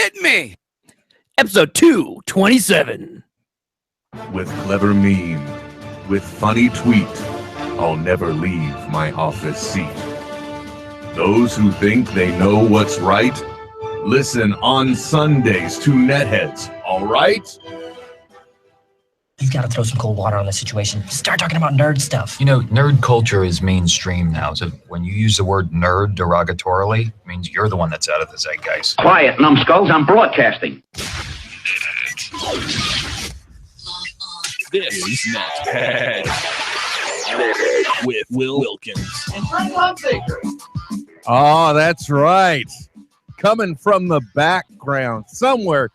Hit me! Episode 227. With clever meme, with funny tweet, I'll never leave my office seat. Those who think they know what's right, listen on Sundays to NetHeads, all right? You've got to throw some cold water on this situation. Start talking about nerd stuff. You know, nerd culture is mainstream now. So when you use the word nerd derogatorily, it means you're the one that's out of the zeitgeist. Quiet, numbskulls. I'm broadcasting. This is NetHeads with Will Wilkins. Oh, that's right. Coming from the background, somewhere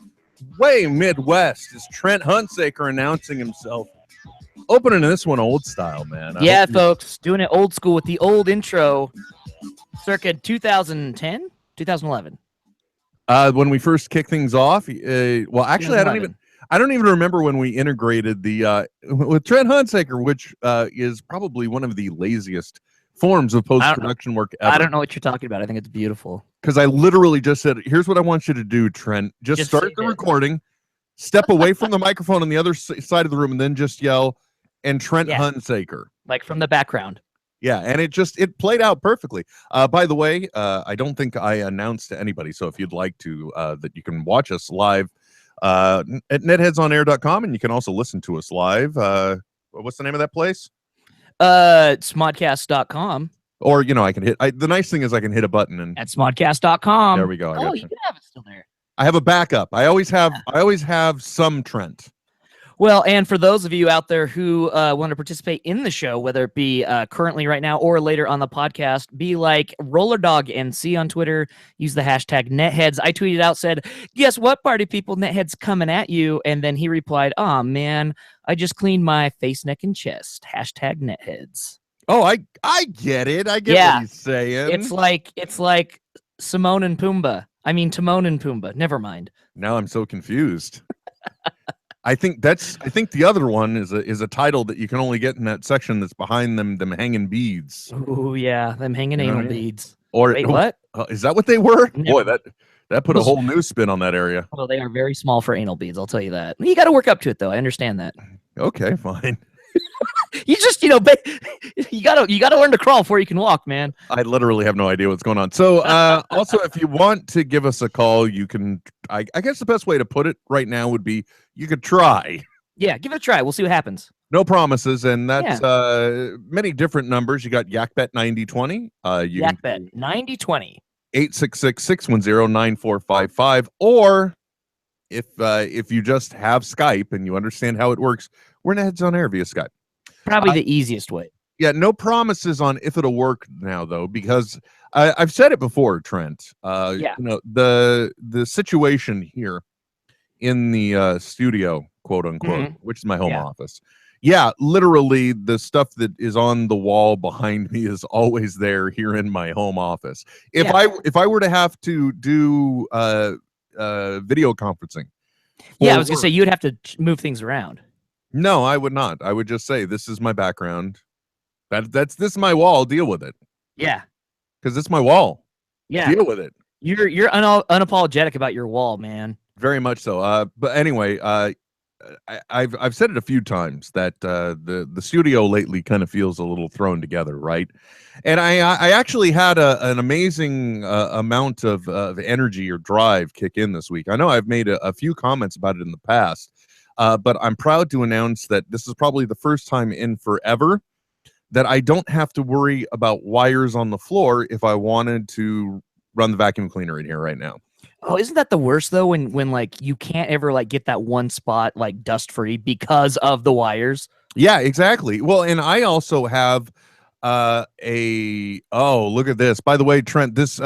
way Midwest, is Trent Hunsaker announcing himself. Opening this one old style, man. Yeah, folks, doing it old school with the old intro, circa 2010, 2011. When we first kicked things off, well, actually, I don't even remember when we integrated the with Trent Hunsaker, which is probably one of the laziest forms of post-production work ever. I don't know what you're talking about. I think it's beautiful. Because I literally just said, here's what I want you to do, Trent. Just start the recording, step away from the microphone on the other side of the room, and then just yell, and Trent Hunsaker. Like from the background. Yeah, and it played out perfectly. By the way, I don't think I announced to anybody, so if you'd like to, that you can watch us live at netheadsonair.com, and you can also listen to us live. What's the name of that place? Smodcast.com. Or, you know, I can hit, the nice thing is I can hit a button and at smodcast.com. There we go. Oh, you can have it still there. I have a backup. I always have some Trent. Well, and for those of you out there who want to participate in the show, whether it be currently right now or later on the podcast, be like RollerDogNC on Twitter. Use the hashtag NetHeads. I tweeted out, said, guess what, party people? NetHeads coming at you. And then he replied, oh, man, I just cleaned my face, neck, and chest. Hashtag NetHeads. Oh, I get it. I get what he's saying. It's like Timon and Pumbaa. Never mind. Now I'm so confused. I think the other one is a title that you can only get in that section that's behind them hanging beads. Oh yeah, them hanging anal beads. Or wait, what? Is that what they were? No. Boy, that put a whole new spin on that area. Well, they are very small for anal beads. I'll tell you that. You got to work up to it, though. I understand that. Okay, fine. You just, you gotta learn to crawl before you can walk, man. I literally have no idea what's going on. So, also, if you want to give us a call, you can. I guess the best way to put it right now would be you could try. Yeah, give it a try. We'll see what happens. No promises, and that's many different numbers. You got YakBet 9020. YakBet 9020. 866-610-9455, or if you just have Skype and you understand how it works, we're NetHeads on air via Skype. Probably the easiest way. Yeah, no promises on if it'll work now, though, because I've said it before, Trent. You know, the situation here in the studio, quote unquote, which is my home office. Yeah, literally the stuff that is on the wall behind me is always there here in my home office. If I were to have to do video conferencing. Yeah, I was gonna say you'd have to move things around. No, I would not. I would just say this is my background. This is my wall. Deal with it. Yeah, because it's my wall. Yeah, deal with it. You're unapologetic about your wall, man. Very much so. But anyway, I've said it a few times that the studio lately kind of feels a little thrown together, right? And I actually had an amazing amount of energy or drive kick in this week. I know I've made a few comments about it in the past. But I'm proud to announce that this is probably the first time in forever that I don't have to worry about wires on the floor if I wanted to run the vacuum cleaner in here right now. Oh, isn't that the worst though? When like you can't ever like get that one spot like dust free because of the wires. Yeah, exactly. Well, and I also have look at this. By the way, Trent, this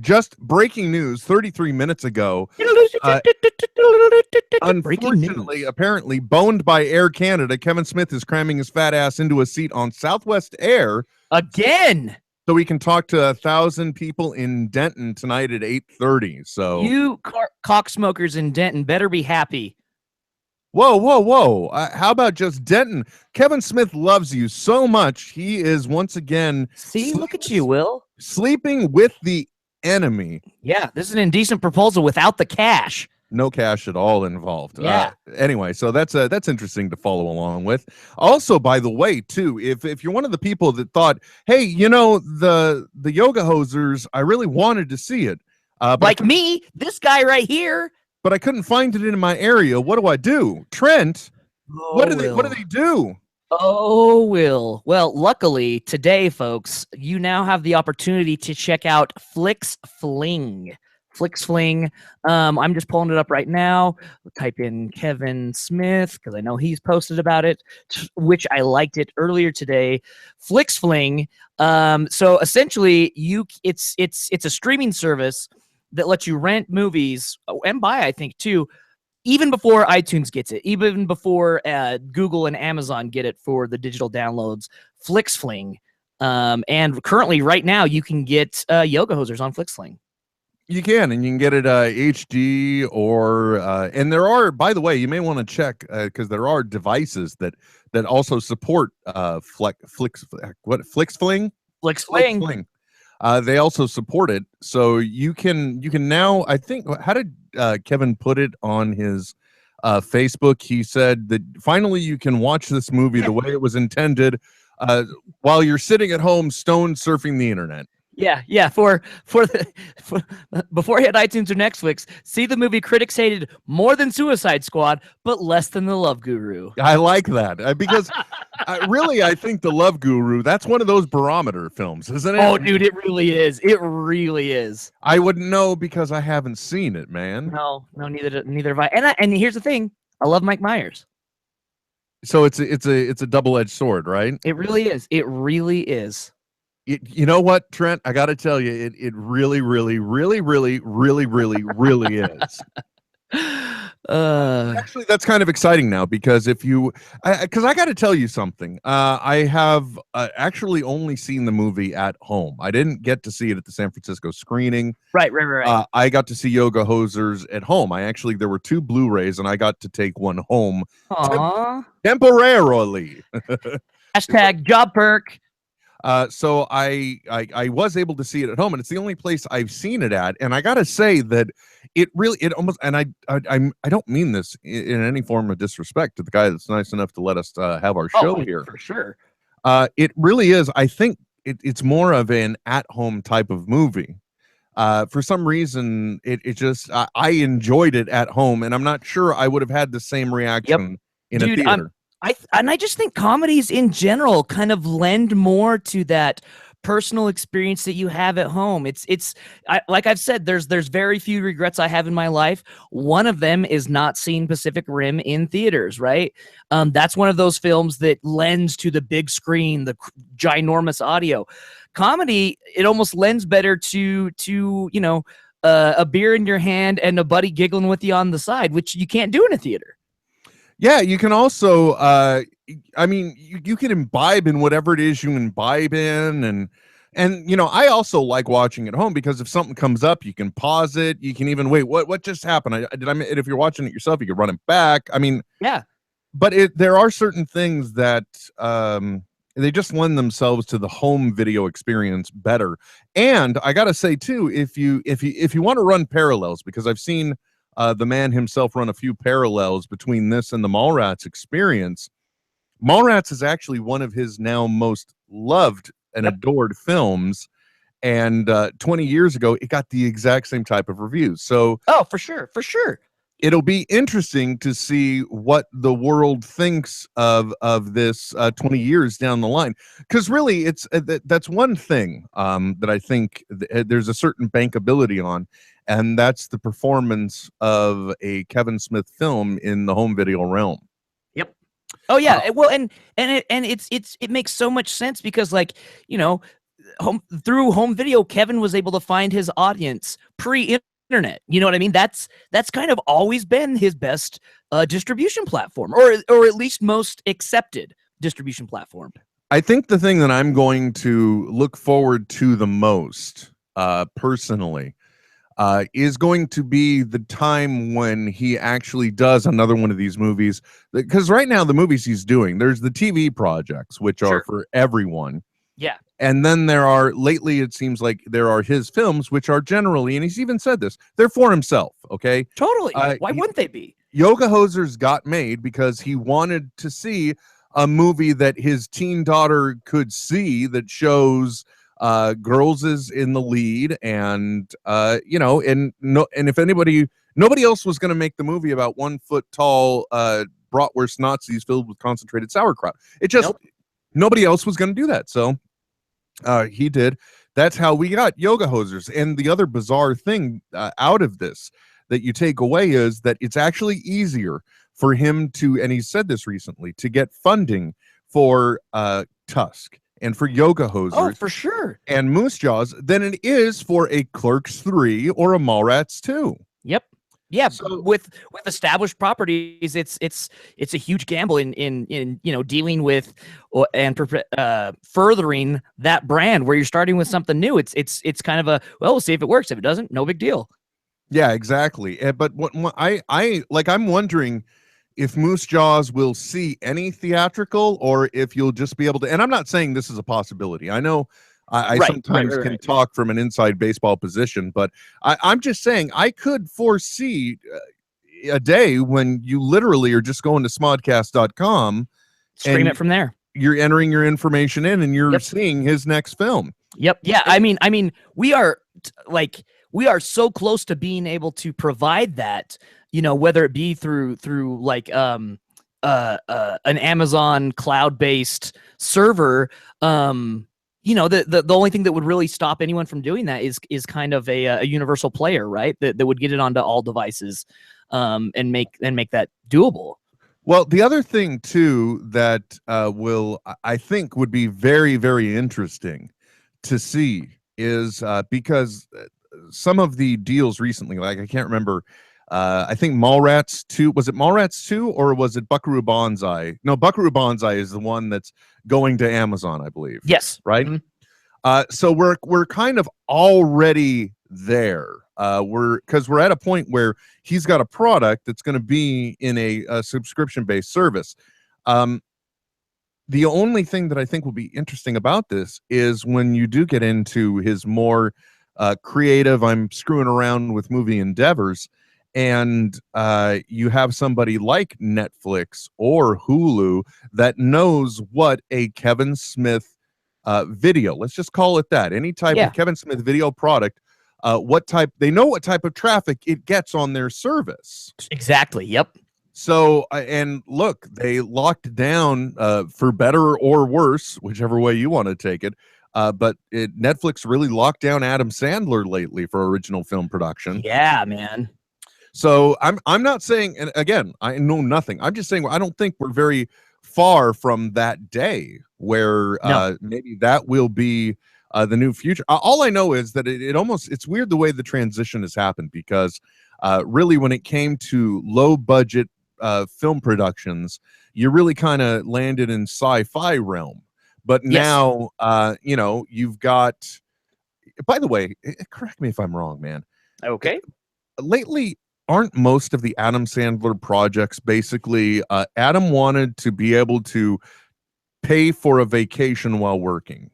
just breaking news 33 minutes ago. Unfortunately, apparently boned by Air Canada, Kevin Smith is cramming his fat ass into a seat on Southwest Air again, so we can talk to 1,000 people in Denton tonight at 8:30. So you cock smokers in Denton better be happy. Whoa. How about just Denton? Kevin Smith loves you so much. He is once again. See, look at you, Will. Sleeping with the enemy. Yeah, this is an indecent proposal without the cash. No cash at all involved. Yeah. Anyway, so that's interesting to follow along with. Also, by the way, too, if you're one of the people that thought, hey, the yoga hosers, I really wanted to see it, like me, this guy right here. but I couldn't find it in my area. What do I do, Trent? What do they do? Oh, Will. Well, luckily today, folks, you now have the opportunity to check out FlixFling. FlixFling. I'm just pulling it up right now. Type in Kevin Smith because I know he's posted about it, which I liked it earlier today. FlixFling. So essentially, it's a streaming service that lets you rent movies and buy, I think, too. Even before iTunes gets it, even before Google and Amazon get it for the digital downloads, FlixFling. And currently, right now, you can get yoga hosers on FlixFling. You can, and you can get it HD or and there are, by the way, you may want to check because there are devices that also support FlixFling. FlixFling. They also support it, so you can now. I think, how did Kevin put it on his Facebook? He said that finally you can watch this movie the way it was intended while you're sitting at home stone surfing the internet. Yeah. For before he had iTunes or Netflix, see the movie critics hated more than Suicide Squad, but less than The Love Guru. I like that because I think The Love Guru, that's one of those barometer films, isn't it? Oh, dude, it really is. It really is. I wouldn't know because I haven't seen it, man. No, neither have I. And here's the thing, I love Mike Myers. So it's a double-edged sword, right? It really is. It really is. You know what, Trent? I got to tell you, it really, really, really, really, really, really, really is. Actually, that's kind of exciting now because because I got to tell you something. I have actually only seen the movie at home. I didn't get to see it at the San Francisco screening. Right. I got to see Yoga Hosers at home. There were 2 Blu-rays, and I got to take one home temporarily. Hashtag job perk. So I was able to see it at home, and it's the only place I've seen it at. And I gotta say that it almost, and I don't mean this in any form of disrespect to the guy that's nice enough to let us have our show here. For sure. It really is. I think it's more of an at-home type of movie. For some reason, it just I enjoyed it at home, and I'm not sure I would have had the same reaction in a theater. I just think comedies in general kind of lend more to that personal experience that you have at home. Like I've said, there's very few regrets I have in my life. One of them is not seeing Pacific Rim in theaters, right? That's one of those films that lends to the big screen, the ginormous audio. Comedy, it almost lends better to a beer in your hand and a buddy giggling with you on the side, which you can't do in a theater. Yeah, you can also, you can imbibe in whatever it is you imbibe in. And I also like watching at home because if something comes up, you can pause it. You can even wait, what just happened? If you're watching it yourself, you can run it back. Yeah. But there are certain things that they just lend themselves to the home video experience better. And I got to say, too, if you want to run parallels, because I've seen the man himself run a few parallels between this and the Mallrats experience. Mallrats is actually one of his now most loved and adored films. And 20 years ago, it got the exact same type of reviews. So, for sure. It'll be interesting to see what the world thinks of this 20 years down the line. Because really, that's one thing that I think there's a certain bankability on. And that's the performance of a Kevin Smith film in the home video realm. Yep. Oh yeah. Well, and it makes so much sense because, through home video, Kevin was able to find his audience pre-internet. You know what I mean? That's kind of always been his best distribution platform, or at least most accepted distribution platform. I think the thing that I'm going to look forward to the most, personally, is going to be the time when he actually does another one of these movies. Because right now, the movies he's doing, there's the TV projects, which are for everyone. Yeah. And then lately it seems like there are his films, which are generally, and he's even said this, they're for himself. Okay. Totally. Why wouldn't they be? Yoga Hosers got made because he wanted to see a movie that his teen daughter could see that shows girls is in the lead, and and if nobody else was going to make the movie about 1 foot tall bratwurst Nazis filled with concentrated sauerkraut. It just nobody else was going to do that, so he did. That's how we got Yoga Hosers. And the other bizarre thing out of this that you take away is that it's actually easier for him to, and he said this recently, to get funding for Tusk and for Yoga Hosers. Oh, for sure. And Moose Jaws than it is for a Clerks 3 or a Mallrats 2. Yep. Yeah, So, with established properties, it's a huge gamble in dealing with and furthering that brand where you're starting with something new. It's kind of we'll see if it works. If it doesn't, no big deal. yeah, exactly. But what I'm wondering if Moose Jaws will see any theatrical, or if you'll just be able to. And I'm not saying this is a possibility. I know I sometimes can talk from an inside baseball position, but I'm just saying I could foresee a day when you literally are just going to smodcast.com, stream it from there. You're entering your information in, and you're seeing his next film. Yep. Yeah. I mean, we are so close to being able to provide that, whether it be through like an Amazon cloud-based server. The only thing that would really stop anyone from doing that is kind of a universal player, right? That would get it onto all devices, and make that doable. Well, the other thing too that I think would be very, very interesting to see is because some of the deals recently, like I can't remember, I think Mallrats 2, was it Mallrats 2 or was it Buckaroo Banzai? No, Buckaroo Banzai is the one that's going to Amazon, I believe. Yes. Right. Mm-hmm. So we're kind of already there. Because we're at a point where he's got a product that's going to be in a subscription-based service. The only thing that I think will be interesting about this is when you do get into his more creative, I'm screwing around with movie endeavors, and you have somebody like Netflix or Hulu that knows what a Kevin Smith video, let's just call it that, any type of Kevin Smith video product, they know what type of traffic it gets on their service. Exactly. Yep. So, and look, they locked down, for better or worse, whichever way you want to take it. But Netflix really locked down Adam Sandler lately for original film production. Yeah, man. So I'm not saying, and again, I know nothing. I'm just saying I don't think we're very far from that day where maybe that will be the new future. All I know is that it's weird the way the transition has happened, because really when it came to low budget film productions, you really kind of landed in sci-fi realm. But now, you've got, by the way, correct me if I'm wrong, man. Okay. Lately, aren't most of the Adam Sandler projects basically Adam wanted to be able to pay for a vacation while working?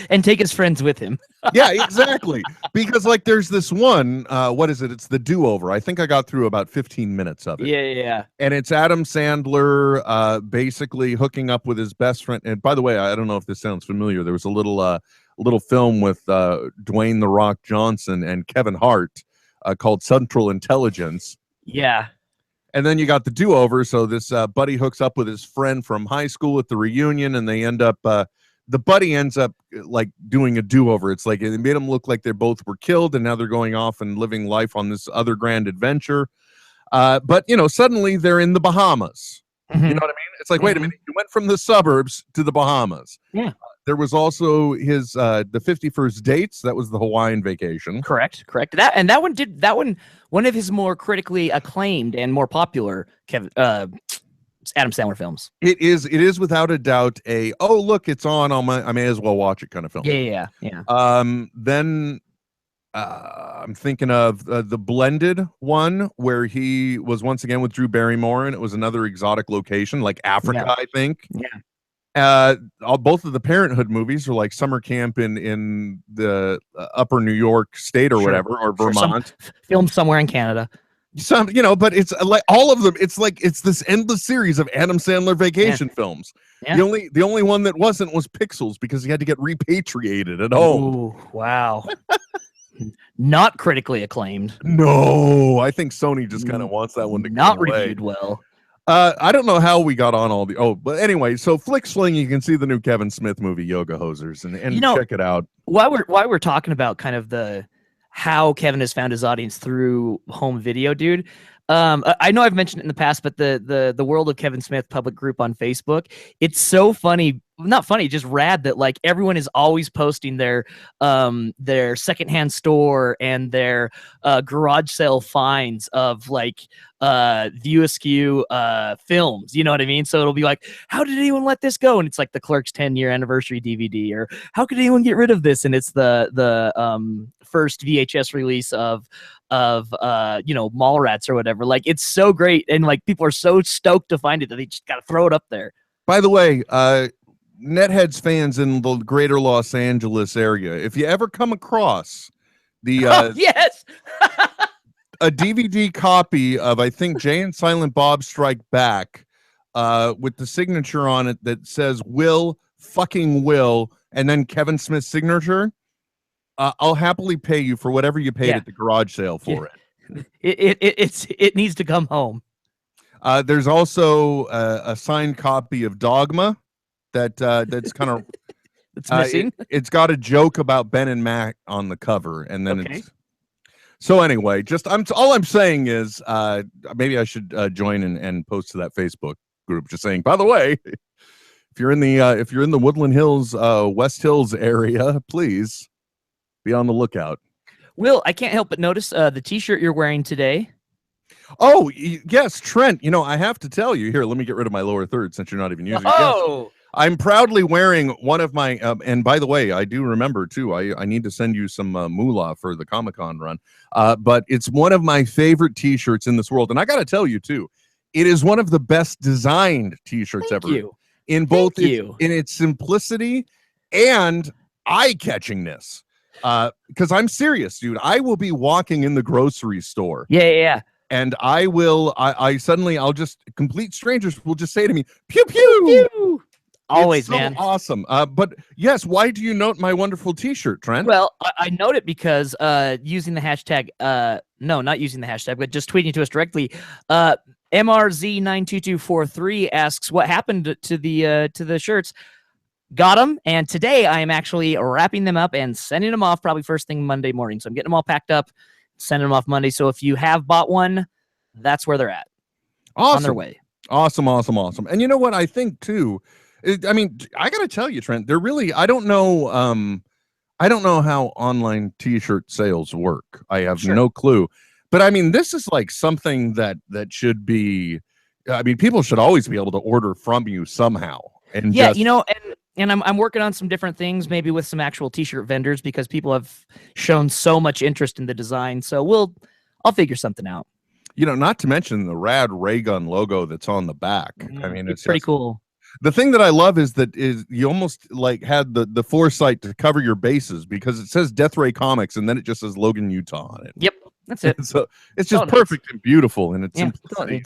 And take his friends with him. Yeah, exactly. Because like there's this one, what is it? It's The Do-Over. I think I got through about 15 minutes of it. Yeah. And it's Adam Sandler basically hooking up with his best friend. And by the way, I don't know if this sounds familiar. There was a little film with Dwayne "The Rock" Johnson and Kevin Hart called Central Intelligence. Yeah. And then you got The Do-Over. So this buddy hooks up with his friend from high school at the reunion, and they end up, the buddy ends up like doing a do-over. It's like it made them look like they both were killed, and now they're going off and living life on this other grand adventure. But suddenly they're in the Bahamas. Mm-hmm. You know what I mean? It's like, wait a minute, you went from the suburbs to the Bahamas. Yeah. There was also his the 51st Dates. That was the Hawaiian vacation. Correct. One of his more critically acclaimed and more popular Adam Sandler films. It is without a doubt look, it's on. I may as well watch it kind of film. Yeah. Then I'm thinking of the Blended one, where he was once again with Drew Barrymore, and it was another exotic location like Africa, I think. Yeah. Both of the Parenthood movies are like summer camp in the upper New York state or whatever, or Vermont. Filmed somewhere in Canada. Some, but it's like all of them. It's like it's this endless series of Adam Sandler vacation films. Yeah. The only one that wasn't was Pixels because he had to get repatriated at home. Ooh, wow. Not critically acclaimed. No, I think Sony just kind of wants that one to not go away. reviewed well. I don't know how we got on all the but anyway, so Flick Sling, you can see the new Kevin Smith movie Yoga Hosers and check it out. While we're talking about kind of how Kevin has found his audience through home video, dude. I know I've mentioned it in the past, but the World of Kevin Smith public group on Facebook, it's so funny. Not funny, just rad that like everyone is always posting their secondhand store and their garage sale finds of like View Askew films. You know what I mean? So it'll be like, how did anyone let this go? And it's like the Clerks 10-year anniversary DVD, or how could anyone get rid of this? And it's the first VHS release of Mallrats or whatever. Like, it's so great, and like people are so stoked to find it that they just gotta throw it up there. By the way, NetHeads fans in the greater Los Angeles area, if you ever come across the yes a DVD copy of, I think, Jay and Silent Bob Strike Back with the signature on it that says Will and then Kevin Smith's signature, I'll happily pay you for whatever you paid at the garage sale for it. It needs to come home. There's also a signed copy of Dogma that's kind of it's missing. It's got a joke about Ben and Matt on the cover, and then it's so anyway. All I'm saying is maybe I should join and post to that Facebook group. Just saying, by the way, if you're in the Woodland Hills, West Hills area, please be on the lookout. Will, I can't help but notice the T-shirt you're wearing today. Oh yes, Trent. I have to tell you here. Let me get rid of my lower third since you're not even using it. Yes. I'm proudly wearing one of my, and by the way, I do remember too, I need to send you some moolah for the Comic-Con run, but it's one of my favorite T-shirts in this world. And I got to tell you too, it is one of the best designed T-shirts ever. In both in its simplicity and eye-catchingness. Because I'm serious, dude. I will be walking in the grocery store. Yeah. And I'll just, complete strangers will just say to me, pew, pew. Pew. Always, so man. Awesome. But yes, why do you note my wonderful T-shirt, Trent? Well, I note it because using the hashtag, no, not using the hashtag, but just tweeting to us directly. MRZ92243 asks what happened to the shirts. Got them, and today I am actually wrapping them up and sending them off probably first thing Monday morning. So I'm getting them all packed up, sending them off Monday. So if you have bought one, that's where they're at. Awesome. On their way. Awesome. And you know what I think too? I mean, I got to tell you, Trent, they're really, I don't know how online T-shirt sales work. I have no clue. But I mean, this is like something that should be, I mean, people should always be able to order from you somehow. And yeah, and I'm working on some different things, maybe with some actual T-shirt vendors, because people have shown so much interest in the design. So I'll figure something out. Not to mention the rad ray gun logo that's on the back. I mean, it's pretty cool. The thing that I love is you almost like had the foresight to cover your bases, because it says Death Ray Comics and then it just says Logan, Utah on it. Yep, that's it. So it's just perfect and beautiful in its simplicity.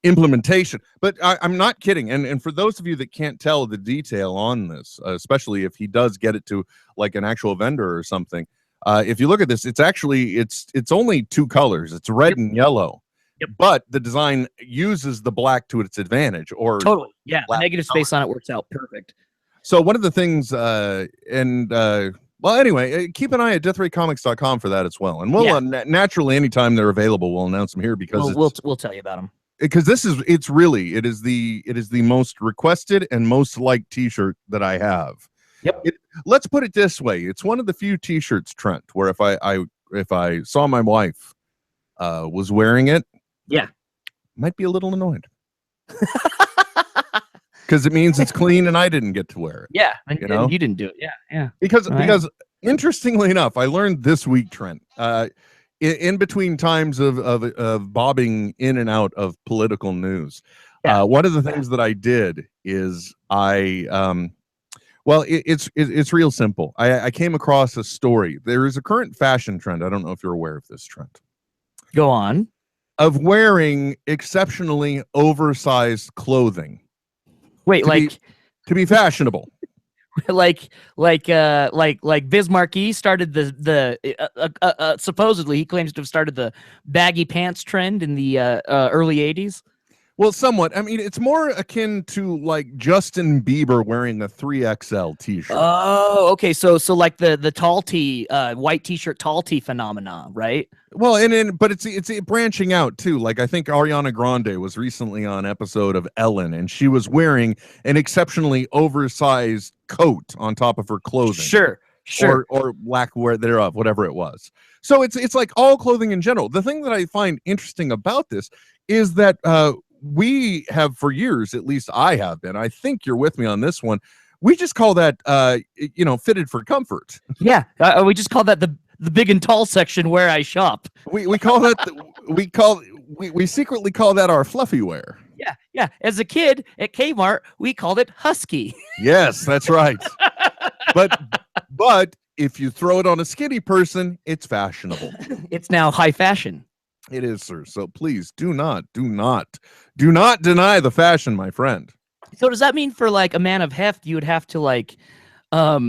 Implementation. But I'm not kidding. And for those of you that can't tell the detail on this, especially if he does get it to like an actual vendor or something, if you look at this, it's actually it's only two colors. It's red and yellow. Yep. But the design uses the black to its advantage. Or totally, yeah. The negative space on it works out perfect. So one of the things, well, anyway, keep an eye at deathraycomics.com for that as well. And we'll naturally, anytime they're available, we'll announce them here, because we'll tell you about them. Because it is the most requested and most liked T-shirt that I have. Yep. Let's put it this way: it's one of the few T-shirts, Trent, where if I saw my wife was wearing it. Yeah, might be a little annoyed because it means it's clean and I didn't get to wear it. Yeah, and you didn't do it. Yeah. Because interestingly enough, I learned this week, Trent, in between times of bobbing in and out of political news, Yeah. One of the things that I did is it's real simple. I came across a story. There is a current fashion trend. I don't know if you're aware of this trend Go on. of wearing exceptionally oversized clothing Wait, to be fashionable. like Bismarck started the supposedly he claims to have started the baggy pants trend in the early 80s. Well, somewhat. I mean, it's more akin to like Justin Bieber wearing a 3XL t-shirt. Oh, okay. So like the tall tee, white t-shirt tall tee phenomenon, right? Well, but it's branching out too. Like I think Ariana Grande was recently on an episode of Ellen, and she was wearing an exceptionally oversized coat on top of her clothing. Sure. Or lack thereof, whatever it was. So it's like all clothing in general. The thing that I find interesting about this is that we have for years, at least I have been, I think you're with me on this one, we just call that fitted for comfort. Yeah, we just call that the big and tall section where I shop. We call that we secretly call that our fluffy wear. Yeah. As a kid at Kmart, we called it husky. Yes, that's right. but if you throw it on a skinny person, it's fashionable. It's now high fashion. It is, sir. So please do not deny the fashion, my friend. So does that mean for like a man of heft, you would have to like, I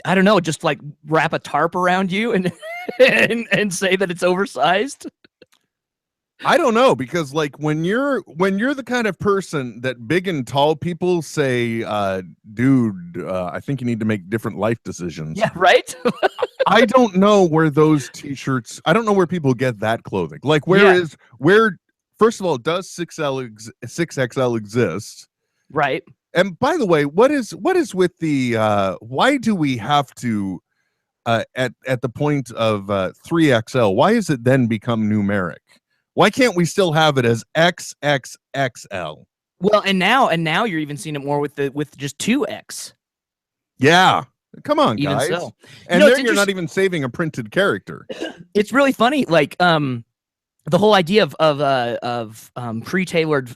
don't know, just like wrap a tarp around you and and say that it's oversized? I don't know, because like when you're the kind of person that big and tall people say, dude, I think you need to make different life decisions. Yeah, right. I don't know where those t-shirts, I don't know where people get that clothing. Like where first of all, does 6XL exist? Right. And by the way, what is with the why do we have to at the point of 3XL, why is it then become numeric? Why can't we still have it as XXXL? Well, and now you're even seeing it more with just 2X. Yeah. Come on, Even guys. so. And then you're not even saving a printed character. It's really funny, like the whole idea of pre-tailored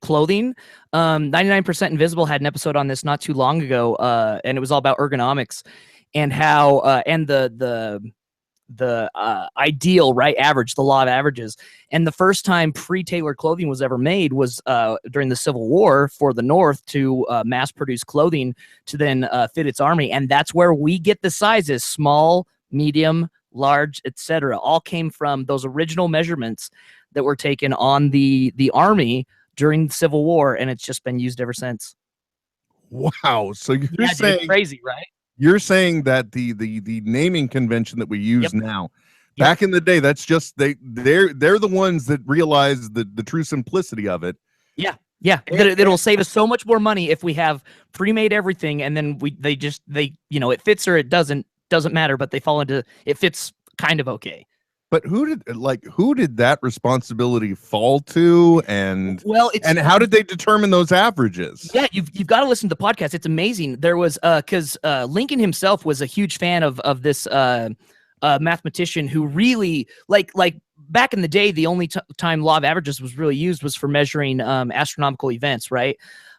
clothing. 99% Invisible had an episode on this not too long ago, and it was all about ergonomics and how and the ideal average, the law of averages. And the first time pre-tailored clothing was ever made was during the Civil War for the North to mass produce clothing to then fit its army. And that's where we get the sizes: small, medium, large, etc. All came from those original measurements that were taken on the army during the Civil War, and it's just been used ever since. Wow. So you're saying, dude, crazy, right? You're saying that the naming convention that we use now, back in the day, that's just they're the ones that realize the true simplicity of it. Yeah. It'll save us so much more money if we have pre-made everything, and then they it fits or it doesn't matter, but they fall into it fits kind of okay. But who did that responsibility fall to, and how did they determine those averages? Yeah, you've got to listen to the podcast. It's amazing. There was because Lincoln himself was a huge fan of this mathematician who really like back in the day, the only time law of averages was really used was for measuring astronomical events, right?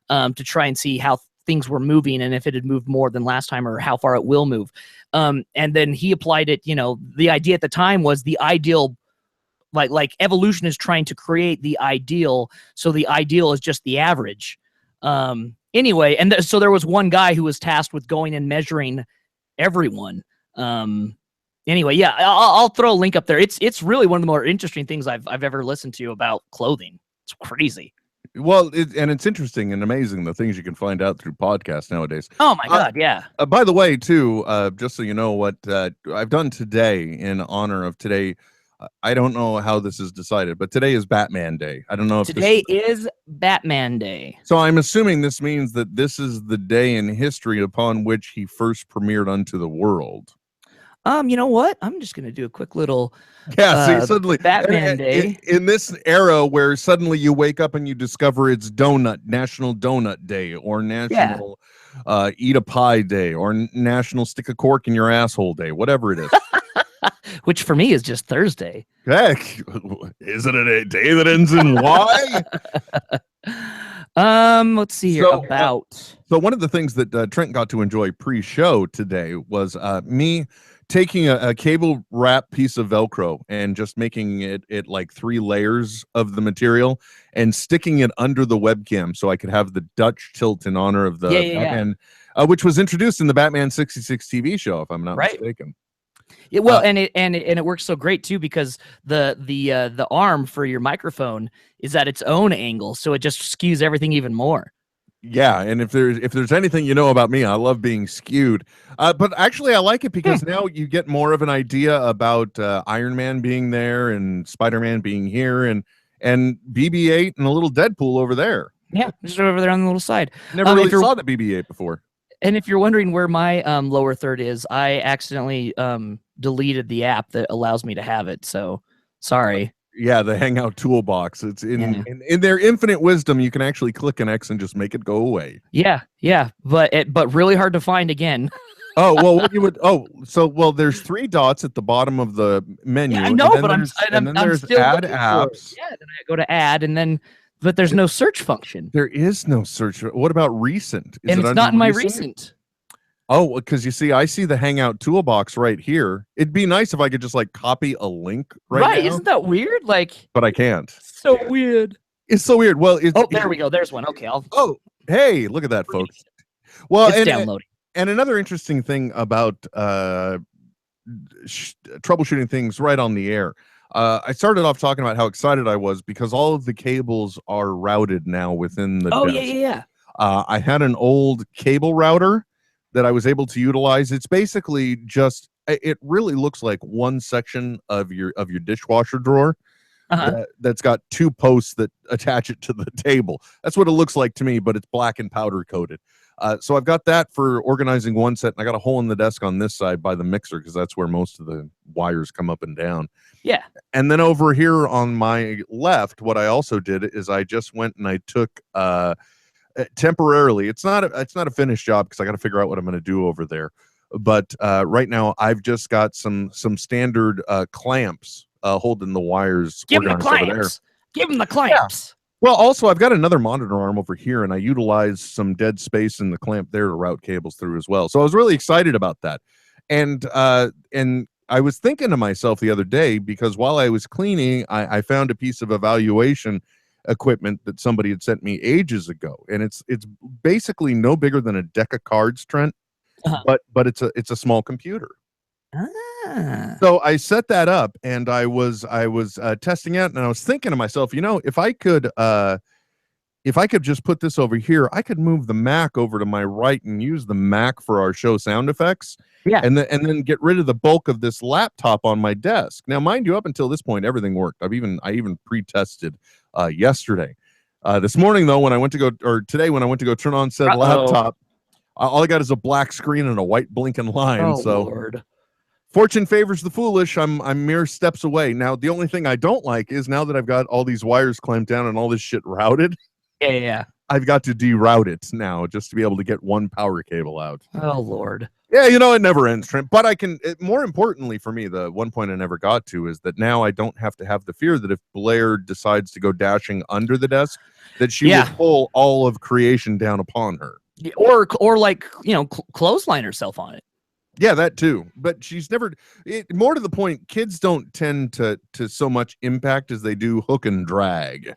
To try and see how things were moving and if it had moved more than last time or how far it will move. And then he applied it, the idea at the time was the ideal, like evolution is trying to create the ideal. So the ideal is just the average. Anyway, and so there was one guy who was tasked with going and measuring everyone. Anyway, yeah, I'll throw a link up there. It's really one of the more interesting things I've ever listened to about clothing. It's crazy. Well, it's interesting and amazing the things you can find out through podcasts nowadays. Oh my God, yeah. By the way, too, just so you know what I've done today in honor of today. I don't know how this is decided, but today is Batman Day. I don't know if today is Batman Day. So I'm assuming this means that this is the day in history upon which he first premiered unto the world. You know what? I'm just gonna do a quick little see, suddenly Batman Day in this era where suddenly you wake up and you discover it's National Donut Day, or National Eat a Pie Day, or National Stick a Cork in Your Asshole Day, whatever it is. Which for me is just Thursday. Heck, is it a day that ends in Y? Let's see here. So, So one of the things that Trent got to enjoy pre-show today was me taking a cable wrap piece of Velcro and just making it like 3 layers of the material and sticking it under the webcam so I could have the Dutch tilt in honor of the Batman, which was introduced in the Batman 66 TV show, if I'm not mistaken. Yeah, well, and it works so great too because the arm for your microphone is at its own angle, so it just skews everything even more. Yeah, and if there's anything you know about me, I love being skewed. But actually, I like it because now you get more of an idea about Iron Man being there and Spider-Man being here and BB-8 and a little Deadpool over there. Yeah, just over there on the little side. Never really saw the BB-8 before. And if you're wondering where my lower third is, I accidentally deleted the app that allows me to have it. So sorry. Yeah, the Hangout toolbox. It's in their infinite wisdom, you can actually click an X and just make it go away. Yeah, but really hard to find again. Oh, well, what you would there's 3 dots at the bottom of the menu. Yeah, I know, but I'm still add apps. Yeah, then I go to add but there's no search function. There is no search. What about recent? And it's not in my recent. Oh, because you see, I see the Hangout toolbox right here. It'd be nice if I could just like copy a link right now. Isn't that weird? But I can't. So weird. It's so weird. Well, there we go. There's one. Okay, hey, look at that, folks. Well, it's downloading. And another interesting thing about troubleshooting things right on the air. I started off talking about how excited I was because all of the cables are routed now within the desk. Yeah. I had an old cable router that I was able to utilize. It's basically just, it really looks like one section of your dishwasher drawer that's got 2 posts that attach it to the table. That's what it looks like to me, but it's black and powder coated. So I've got that for organizing one set, and I got a hole in the desk on this side by the mixer because that's where most of the wires come up and down. Yeah. And then over here on my left, what I also did is I just went and I took temporarily, it's not a finished job because I got to figure out what I'm going to do over there, but right now I've just got some standard clamps holding the wires. Give them the clamps. Give them the clamps. Yeah. Well, also I've got another monitor arm over here, and I utilized some dead space in the clamp there to route cables through as well. So I was really excited about that, and I was thinking to myself the other day because while I was cleaning, I found a piece of evaluation equipment that somebody had sent me ages ago, and it's basically no bigger than a deck of cards, Trent, but it's a small computer. So I set that up, and I was testing it, and I was thinking to myself, if I could just put this over here, I could move the Mac over to my right and use the Mac for our show sound effects. Yeah. And then get rid of the bulk of this laptop on my desk. Now, mind you, up until this point, everything worked. I even pre-tested yesterday. This morning, though, today when I went to go turn on said laptop, all I got is a black screen and a white blinking line. Oh, so Lord. Fortune favors the foolish. I'm mere steps away. Now, the only thing I don't like is now that I've got all these wires clamped down and all this shit routed. Yeah. I've got to deroute it now just to be able to get one power cable out. Oh, Lord. Yeah, it never ends, Trent. But more importantly for me, the one point I never got to is that now I don't have to have the fear that if Blair decides to go dashing under the desk, that she will pull all of creation down upon her. Or clothesline herself on it. Yeah, that too. But she's never. More to the point, kids don't tend to so much impact as they do hook and drag.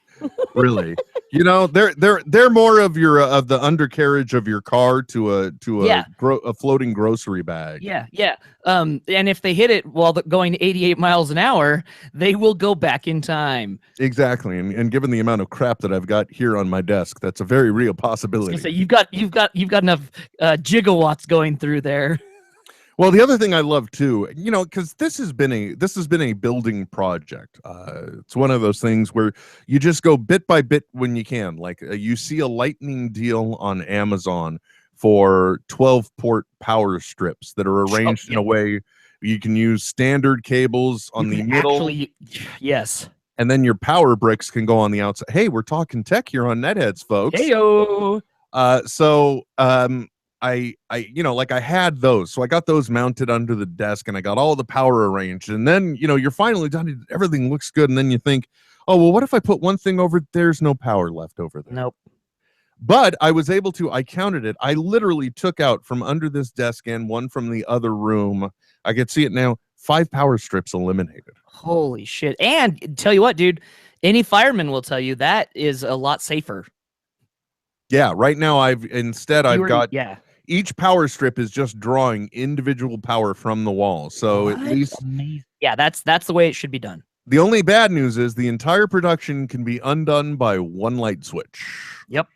Really, they're more of the undercarriage of your car to a floating grocery bag. Yeah. And if they hit it while going 88 miles an hour, they will go back in time. Exactly. And given the amount of crap that I've got here on my desk, that's a very real possibility. So you've got enough gigawatts going through there. Well, the other thing I love too, because this has been a building project. It's one of those things where you just go bit by bit when you can. Like you see a lightning deal on Amazon for 12-port power strips that are arranged in a way you can use standard cables on the middle. Yes. And then your power bricks can go on the outside. Hey, we're talking tech here on NetHeads, folks. Heyo. like I had those, so I got those mounted under the desk, and I got all the power arranged, and then you're finally done, everything looks good, and then you think, oh well, what if I put one thing over, there's no power left over there. Nope. But I was able to, I counted it, I literally took out from under this desk and one from the other room, I could see it now, 5 power strips eliminated. Holy shit. And tell you what, dude, any fireman will tell you that is a lot safer. Yeah, right now I've got yeah. each power strip is just drawing individual power from the wall. So at least amazing. Yeah, that's the way it should be done. The only bad news is the entire production can be undone by one light switch. Yep.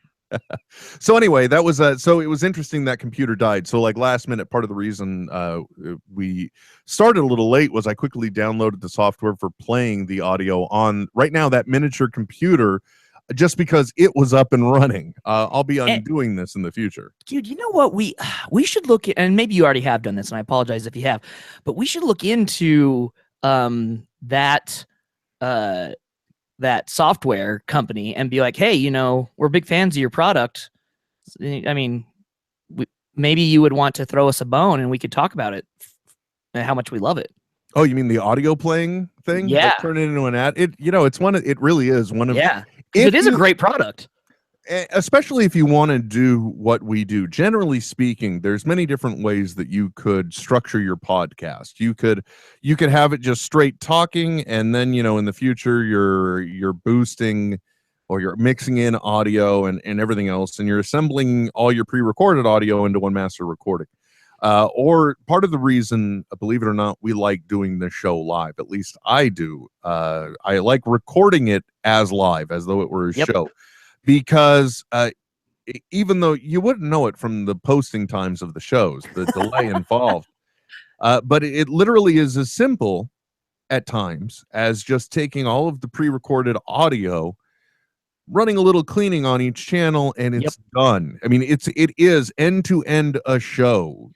So anyway, that was so it was interesting that computer died. So like last minute, part of the reason we started a little late was I quickly downloaded the software for playing the audio on right now that miniature computer, just because it was up and running. I'll be undoing this in the future. Dude, you know what? We should look at, and maybe you already have done this, and I apologize if you have, but we should look into that software company and be like, hey, we're big fans of your product. I mean, maybe you would want to throw us a bone and we could talk about it and how much we love it. Oh, you mean the audio playing thing? Yeah. Like, turn it into an ad. It really is one of. Yeah. It is a great product. Especially if you want to do what we do. Generally speaking, there's many different ways that you could structure your podcast. You could have it just straight talking, and then in the future you're boosting or you're mixing in audio and everything else, and you're assembling all your pre-recorded audio into one master recording. Or part of the reason, believe it or not, we like doing this show live, at least I do. I like recording it as live, as though it were a show. Because even though you wouldn't know it from the posting times of the shows, the delay involved, but it literally is as simple at times as just taking all of the pre-recorded audio, running a little cleaning on each channel, and it's done. I mean, it is end to end a show.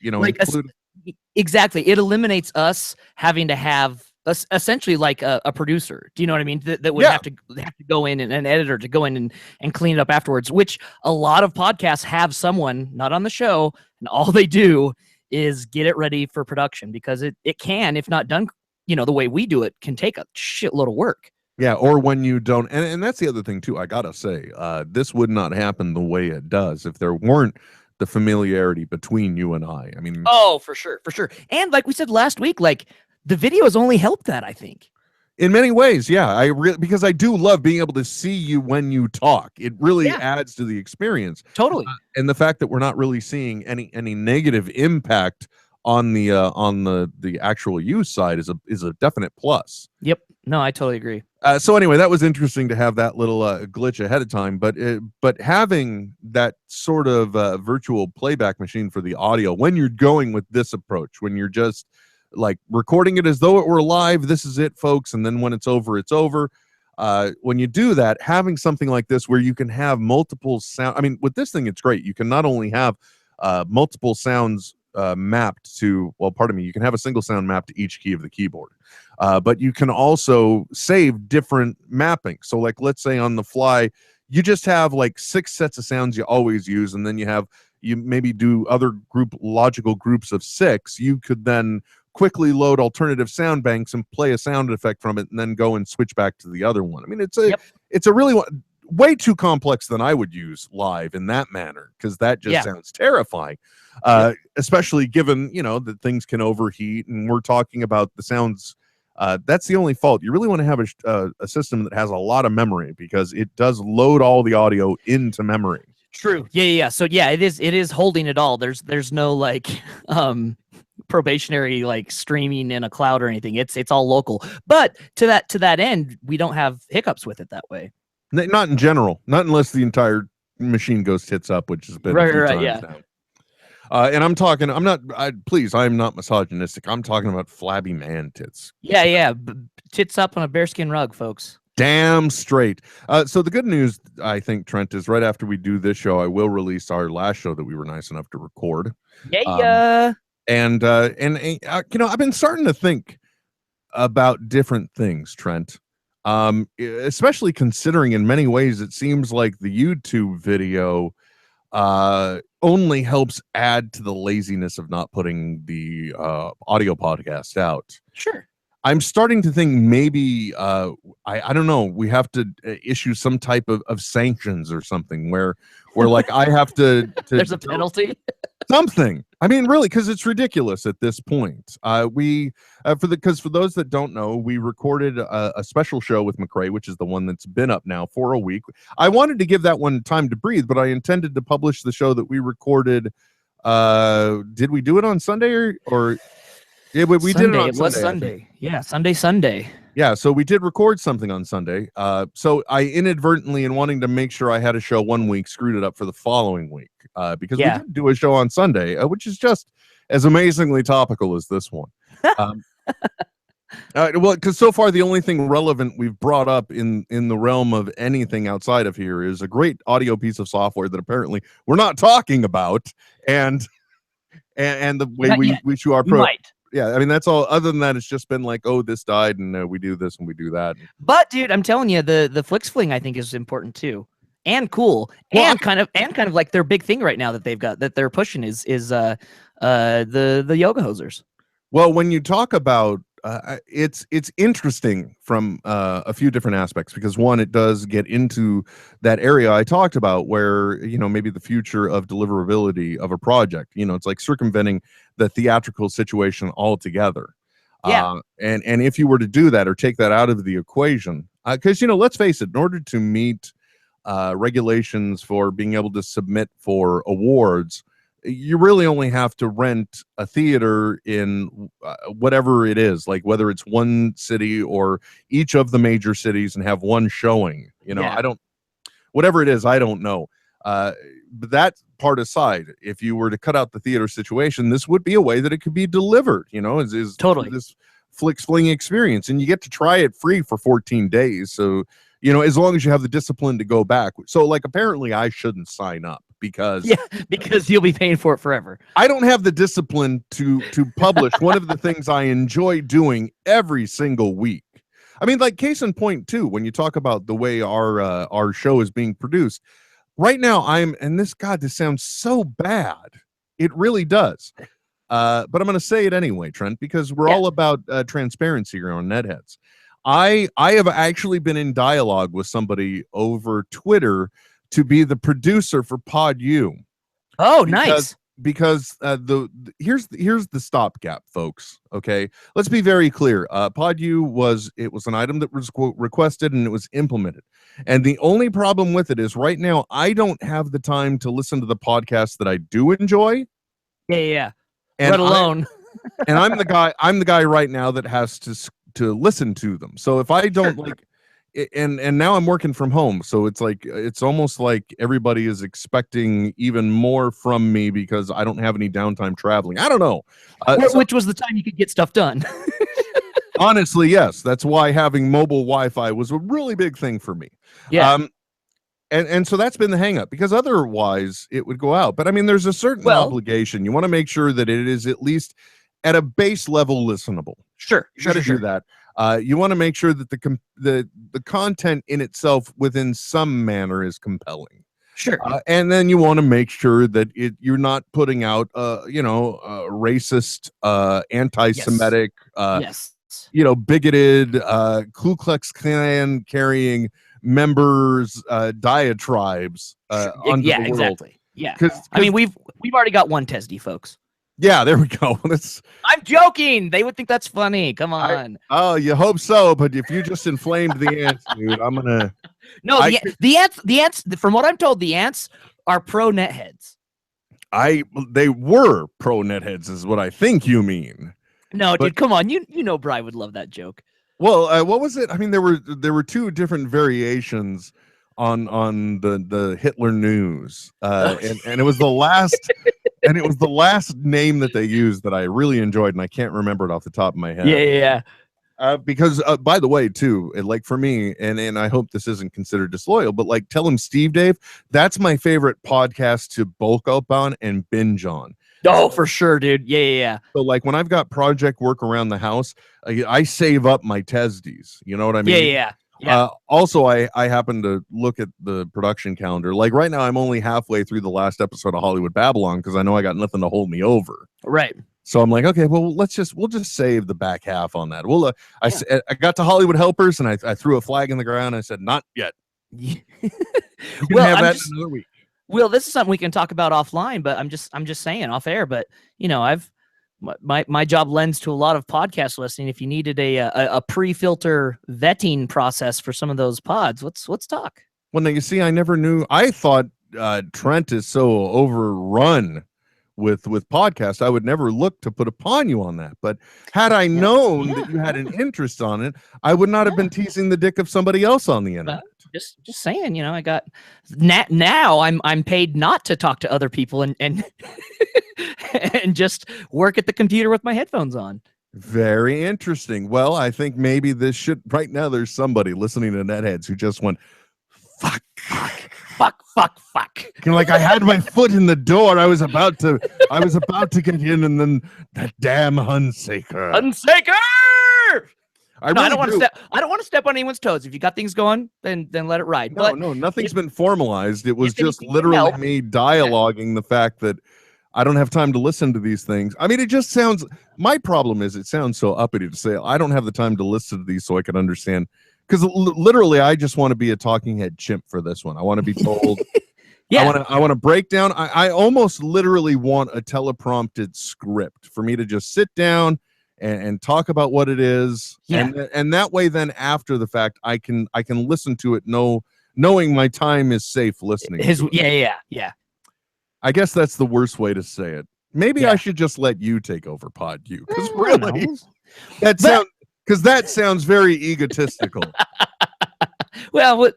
Exactly. It eliminates us having to have essentially like a producer. Do you know what I mean? That would have to go in, and an editor to go in and clean it up afterwards, which a lot of podcasts have someone not on the show, and all they do is get it ready for production, because it can, if not done, the way we do it, can take a shitload of work. Yeah, or when you don't, and that's the other thing too, I gotta say, this would not happen the way it does if there weren't the familiarity between you and I. I mean, oh, for sure. And like we said last week, like, the videos only help that, I think. In many ways, yeah. Because I do love being able to see you when you talk. It really adds to the experience. Totally. And the fact that we're not really seeing any negative impact on the actual use side is a definite plus. Yep. No, I totally agree. So anyway, that was interesting to have that little glitch ahead of time, but having that sort of virtual playback machine for the audio when you're going with this approach, when you're just like recording it as though it were live, this is it, folks, and then when it's over, it's over. When you do that, having something like this where you can have multiple sound, I mean, with this thing, it's great. You can not only have multiple sounds mapped to, you can have a single sound mapped to each key of the keyboard, but you can also save different mapping. So like, let's say on the fly, you just have like 6 sets of sounds you always use, and then you maybe do other logical groups of 6. You could then quickly load alternative sound banks and play a sound effect from it, and then go and switch back to the other one. I mean, it's a really way too complex than I would use live in that manner, because that just sounds terrifying, especially given that things can overheat, and we're talking about the sounds. That's the only fault. You really want to have a system that has a lot of memory, because it does load all the audio into memory. True. Yeah. So yeah, it is holding it all. There's no like probationary like streaming in a cloud or anything. It's all local. But to that end, we don't have hiccups with it that way. Not in general. Not unless the entire machine goes tits up, which has been a few times now. And I'm not misogynistic. I'm talking about flabby man tits. Yeah. Tits up on a bearskin rug, folks. Damn straight. So the good news, I think, Trent, is right after we do this show, I will release our last show that we were nice enough to record. Yeah. And I've been starting to think about different things, Trent. Especially considering in many ways it seems like the YouTube video, only helps add to the laziness of not putting the audio podcast out. Sure. I'm starting to think maybe I don't know, we have to issue some type of sanctions or something where like I have to There's a penalty. something. I mean, really, because it's ridiculous at this point. Because for those that don't know, we recorded a special show with McRae, which is the one that's been up now for a week. I wanted to give that one time to breathe, but I intended to publish the show that we recorded. Did we do it on Sunday or yeah, we Sunday, did it on it was Sunday. Yeah, Sunday. Yeah, so we did record something on Sunday. So I inadvertently, in wanting to make sure I had a show one week, screwed it up for the following week because we did do a show on Sunday, which is just as amazingly topical as this one. Well, because so far the only thing relevant we've brought up in the realm of anything outside of here is a great audio piece of software that apparently we're not talking about, and the way we show our pro. Yeah, I mean, that's all. Other than that, it's just been like, oh, this died, and we do this and we do that. But dude, I'm telling you, the Flix Fling I think is important too, and cool, and kind of like their big thing right now that they've got that they're pushing is the yoga hosers. Well, when you talk about it's interesting from a few different aspects, because one, it does get into that area I talked about where, maybe the future of deliverability of a project, it's like circumventing the theatrical situation altogether. Yeah. And if you were to do that or take that out of the equation, because, let's face it, in order to meet regulations for being able to submit for awards, you really only have to rent a theater in whatever it is, like whether it's one city or each of the major cities, and have one showing. Whatever it is, I don't know. But that part aside, if you were to cut out the theater situation, this would be a way that it could be delivered. Is totally this Flix Fling experience, and you get to try it free for 14 days. So as long as you have the discipline to go back. So like, apparently I shouldn't sign up because you'll be paying for it forever. I don't have the discipline to publish one of the things I enjoy doing every single week. I mean, like, case in point too, when you talk about the way our show is being produced right now, this sounds so bad. It really does. But I'm going to say it anyway, Trent, because we're all about transparency here on NetHeads. I have actually been in dialogue with somebody over Twitter to be the producer for Pod U. Oh, nice. Because here's the stopgap, folks. Okay, let's be very clear. Pod U was an item that was requested and it was implemented. And the only problem with it is right now I don't have the time to listen to the podcasts that I do enjoy. Yeah. And let alone. I'm the guy right now that has to listen to them. So if I don't and now I'm working from home, so it's almost like everybody is expecting even more from me because I don't have any downtime traveling. I don't know, which was the time you could get stuff done. Honestly, yes, that's why having mobile Wi-Fi was a really big thing for me. Yeah. And so that's been the hang up, because otherwise it would go out. But I mean, there's a certain obligation. You want to make sure that it is at least at a base level listenable. Sure. Do that. You want to make sure that the content in itself within some manner is compelling. Sure. And then you want to make sure that you're not putting out racist, anti-Semitic, bigoted, Ku Klux Klan carrying members diatribes onto the world. Exactly. Yeah. I mean, we've already got one TESD, folks. Yeah, there we go. I'm joking. They would think that's funny. Come on. You hope so, but if you just inflamed the ants, dude, I'm gonna. No, the ants. From what I'm told, the ants are pro NetHeads. They were pro NetHeads, is what I think you mean. No, dude, come on. You know, Bri would love that joke. Well, what was it? I mean, there were two different variations on the Hitler news, and it was the last. And it was the last name that they used that I really enjoyed, and I can't remember it off the top of my head. Yeah. Because, by the way, too, like for me, and I hope this isn't considered disloyal, but like Tell Him Steve Dave, that's my favorite podcast to bulk up on and binge on. Oh, for sure, dude. Yeah. So like when I've got project work around the house, I save up my TESDs. You know what I mean? Yeah. Yeah. Also, I happen to look at the production calendar. Like right now, I'm only halfway through the last episode of Hollywood Babylon because I know I got nothing to hold me over. Right. So I'm like, okay, well, we'll just save the back half on that. We'll I got to Hollywood Helpers and I threw a flag in the ground. And I said, not yet. You can Well, have I'm that just- in another week. Well, this is something we can talk about offline, but I'm just saying off air. But you know, my job lends to a lot of podcast listening. If you needed a pre-filter vetting process for some of those pods, let's talk. Well, now you see, I never knew. I thought Trent is so overrun with podcasts. I would never look to put upon you on that. But had I known that you had an interest on it, I would not have been teasing the dick of somebody else on the internet. Just saying, you know, I got now I'm paid not to talk to other people and and just work at the computer with my headphones on. Very interesting. Well, I think maybe this should right now. There's somebody listening to NetHeads who just went, fuck. You know, like I had my foot in the door. I was about to get in, and then that damn Hunsaker. I don't want to step on anyone's toes. If you got things going, then let it ride. No, nothing's been formalized. It was just anything literally help. me dialoguing the fact that I don't have time to listen to these things. I mean, it just sounds. My problem is it sounds so uppity to say I don't have the time to listen to these so I can understand. Because literally, I just want to be a talking head chimp for this one. I want to be told. Yeah. I want to break down. I almost literally want a teleprompted script for me to just sit down and talk about what it is. Yeah. And that way, then after the fact, I can listen to it, knowing my time is safe listening. To it. Yeah. I guess that's the worst way to say it. Maybe Yeah. I should just let you take over Pod You, because I don't really, know. that sounds very egotistical. Well, we'll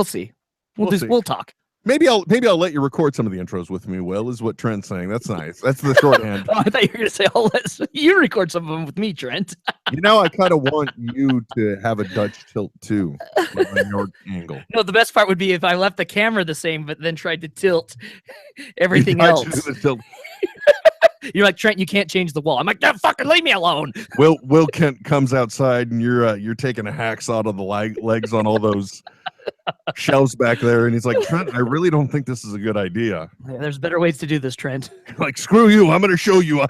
see. We'll see. We'll talk. Maybe I'll let you record some of the intros with me, Will, is what Trent's saying. That's nice. That's the shorthand. Oh, I thought you were going to say, you record some of them with me, Trent. You know, I kind of want you to have a Dutch tilt too, on your angle. No, the best part would be if I left the camera the same, but then tried to tilt everything You else. actually do the tilt. You're like, Trent, you can't change the wall. I'm like, no, fucking leave me alone. Will Kent comes outside and you're taking a hacksaw to the legs on all those shelves back there, and he's like, Trent, I really don't think this is a good idea. Yeah, there's better ways to do this, Trent. Like, screw you, I'm gonna show you.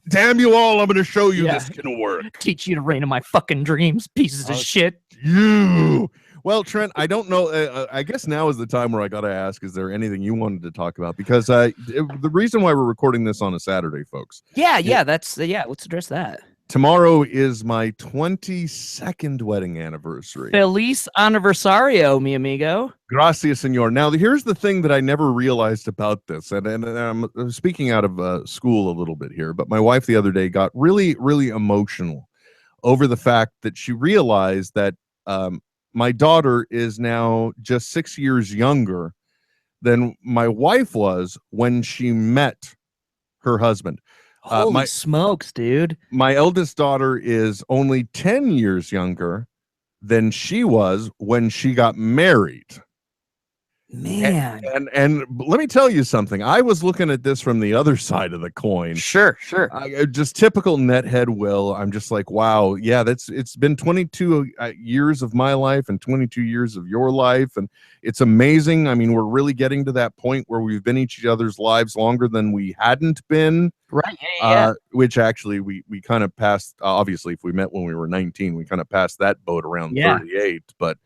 Damn you all, I'm gonna show you this can work. Teach you to reign in my fucking dreams, pieces of shit. You. Well, Trent, I don't know. I guess now is the time where I got to ask, is there anything you wanted to talk about? Because the reason why we're recording this on a Saturday, folks. Yeah, let's address that. Tomorrow is my 22nd wedding anniversary. Feliz aniversario, mi amigo. Gracias, senor. Now, here's the thing that I never realized about this, and I'm speaking out of school a little bit here, but my wife the other day got really, really emotional over the fact that she realized that my daughter is now just 6 years younger than my wife was when she met her husband. Holy smokes, dude. My eldest daughter is only 10 years younger than she was when she got married. Man. And let me tell you something. I was looking at this from the other side of the coin. Sure. Just typical nethead Will. I'm just like, wow, yeah, it's been 22 years of my life and 22 years of your life, and it's amazing. I mean, we're really getting to that point where we've been each other's lives longer than we hadn't been. Right. Yeah. Which actually we kind of passed. Obviously, if we met when we were 19, we kind of passed that boat around 38. But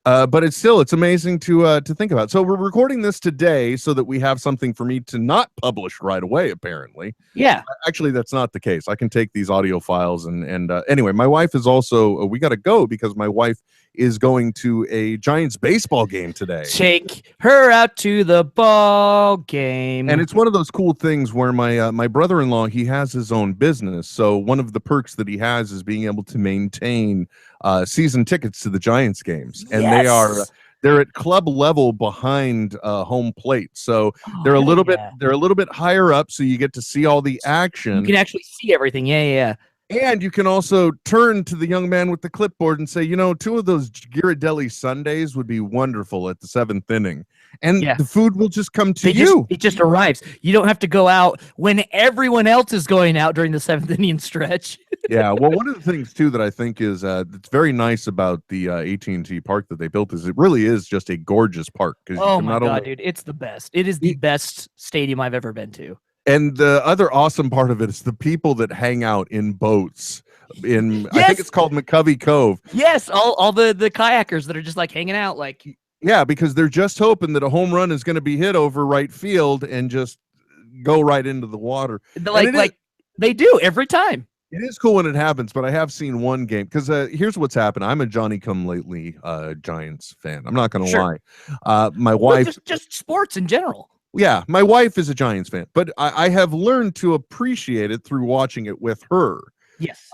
it's amazing to think about. So we're recording this today so that we have something for me to not publish right away, apparently. Yeah. Actually, that's not the case. I can take these audio files and anyway, my wife is also, we got to go because my wife is going to a Giants baseball game today. Take her out to the ball game. And it's one of those cool things where my brother-in-law, he has his own business. So one of the perks that he has is being able to maintain season tickets to the Giants games. And they're at club level behind home plate. So they're a little bit higher up, so you get to see all the action. You can actually see everything. Yeah. And you can also turn to the young man with the clipboard and say, you know, 2 of those Ghirardelli Sundays would be wonderful at the 7th inning. and Yeah. the food will just come to you. It just arrives. You don't have to go out when everyone else is going out during the 7th inning stretch. Yeah, well, one of the things too that I think is that's very nice about the AT&T park that they built is it really is just a gorgeous park because Oh my God, dude, it's the best. It is the best stadium I've ever been to. And the other awesome part of it is the people that hang out in boats. I think it's called McCovey Cove. Yes, all the kayakers that are just like hanging out, like yeah, because they're just hoping that a home run is going to be hit over right field and just go right into the water. Like they do every time. It is cool when it happens, but I have seen one game because here's what's happened. I'm a Johnny-come-lately Giants fan. I'm not going to lie. My wife, just sports in general. Yeah, my wife is a Giants fan, but I have learned to appreciate it through watching it with her. Yes.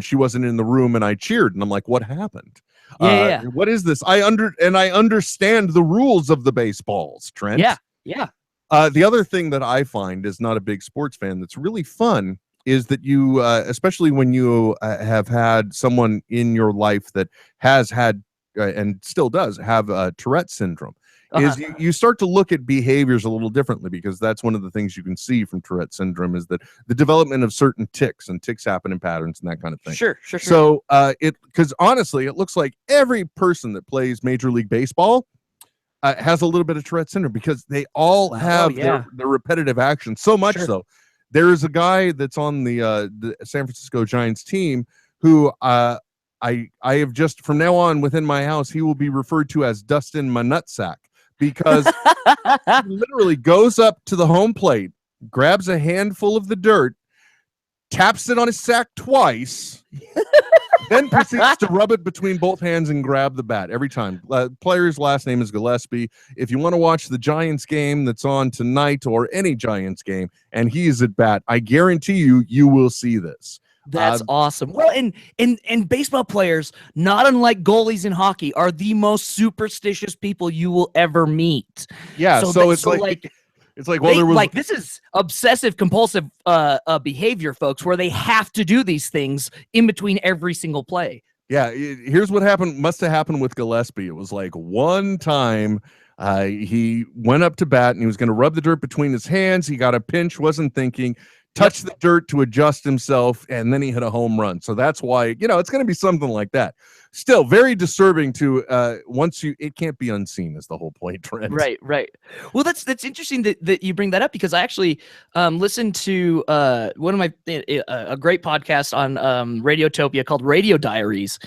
She wasn't in the room and I cheered and I'm like, what happened? Yeah. What is this? I understand the rules of the baseballs, Trent. Yeah. The other thing that I find is not a big sports fan that's really fun is that you, especially when you have had someone in your life that has had and still does have Tourette syndrome. Is you start to look at behaviors a little differently because that's one of the things you can see from Tourette syndrome is that the development of certain tics happen in patterns and that kind of thing. Sure. So because honestly, it looks like every person that plays Major League Baseball has a little bit of Tourette syndrome because they all have their repetitive action. So much so, there is a guy that's on the San Francisco Giants team who I have just from now on within my house, he will be referred to as Dustin my nutsack. Because he literally goes up to the home plate, grabs a handful of the dirt, taps it on his sack twice, then proceeds to rub it between both hands and grab the bat every time. Player's last name is Gillespie. If you want to watch the Giants game that's on tonight or any Giants game, and he is at bat, I guarantee you will see this. That's awesome. Well, and baseball players, not unlike goalies in hockey, are the most superstitious people you will ever meet. Yeah, so it's like this is obsessive compulsive behavior, folks, where they have to do these things in between every single play. Yeah, here's what must have happened with Gillespie. It was like one time he went up to bat and he was going to rub the dirt between his hands. He got a pinch, wasn't thinking, touched the dirt to adjust himself, and then he hit a home run. So that's why, it's going to be something like that. Still very disturbing to it can't be unseen is the whole point, Trent. Right. Well, that's interesting that you bring that up because I actually listened to one of my a great podcast on Radiotopia called Radio Diaries.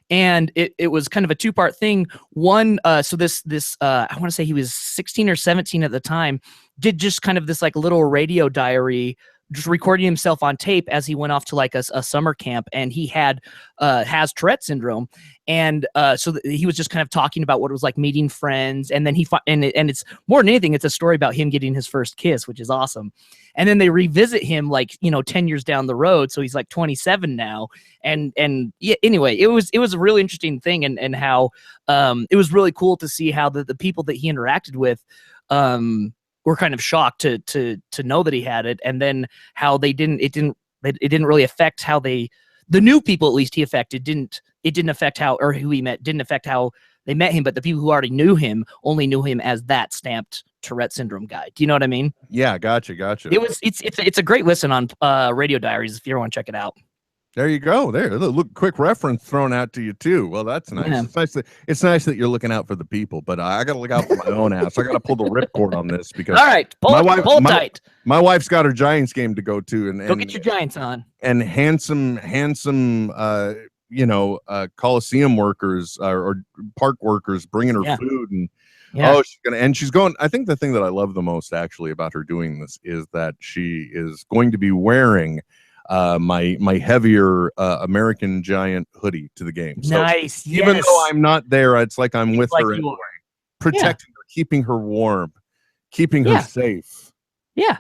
And it was kind of a two-part thing. One, so this I want to say he was 16 or 17 at the time, did just kind of this like little radio diary, just recording himself on tape as he went off to like a summer camp, and he has Tourette syndrome, and he was just kind of talking about what it was like meeting friends, and then and it's more than anything, it's a story about him getting his first kiss, which is awesome. And then they revisit him like 10 years down the road, so he's like 27 now, and yeah. Anyway, it was a really interesting thing, and how it was really cool to see how the people that he interacted with were kind of shocked to know that he had it, and then how it didn't really affect how the new people, at least he affected, it didn't affect how, or who he met, didn't affect how they met him, but the people who already knew him only knew him as that stamped Tourette syndrome guy. Do you know what I mean? Yeah, gotcha. It's a great listen on Radio Diaries if you ever want to check it out. There you go. There, look, quick reference thrown out to you too. Well, that's nice. Yeah. It's nice that you're looking out for the people, but I got to look out for my own ass. I got to pull the ripcord on this because all right, pull tight. My wife's got her Giants game to go to, and go get your Giants on. And handsome, Coliseum workers or park workers bringing her food and. Yeah. She's going. I think the thing that I love the most actually about her doing this is that she is going to be wearing my heavier American Giant hoodie to the game. So nice. Even though I'm not there, it's like I'm with her, anyway, protecting her, keeping her warm, keeping her safe. Yeah.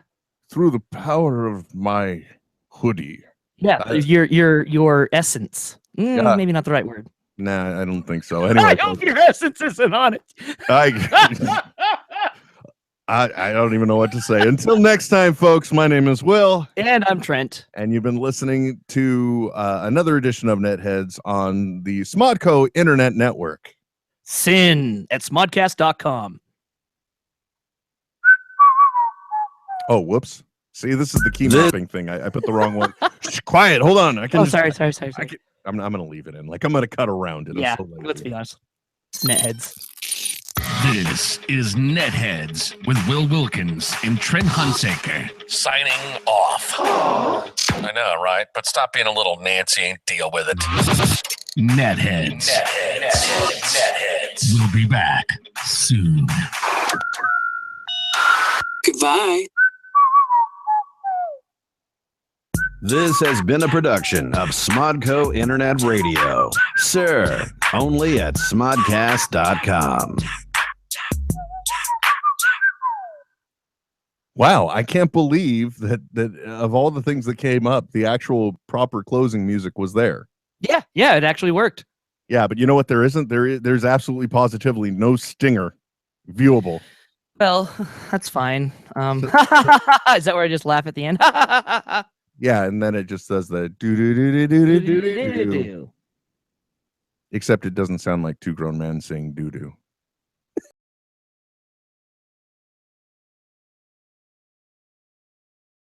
Through the power of my hoodie. Yeah. Your essence. Maybe not the right word. Nah, I don't think so. Anyway, I hope your essence isn't on it. I don't even know what to say. Until next time, folks, my name is Will. And I'm Trent. And you've been listening to another edition of NetHeads on the Smodco Internet Network. Sin at smodcast.com. Oh, whoops. See, this is the key mapping thing. I put the wrong one. Shh, quiet. Hold on. I can. Oh, just, sorry. I'm going to leave it in. Like, I'm going to cut around it. I'm Yeah, so lazy. let's be honest. NetHeads. This is NetHeads with Will Wilkins and Trent Hunsaker. Signing off. I know, right? But stop being a little Nancy and deal with it. NetHeads. NetHeads. We'll be back soon. Goodbye. This has been a production of Smodco Internet Radio. Sir, only at smodcast.com. Wow, I can't believe that of all the things that came up, the actual proper closing music was there. Yeah, it actually worked. Yeah, but you know what? There isn't. There's absolutely positively no stinger viewable. Well, that's fine. Is that where I just laugh at the end? Yeah, and then it just does the do do do do do do do do. Except it doesn't sound like two grown men saying doo doo.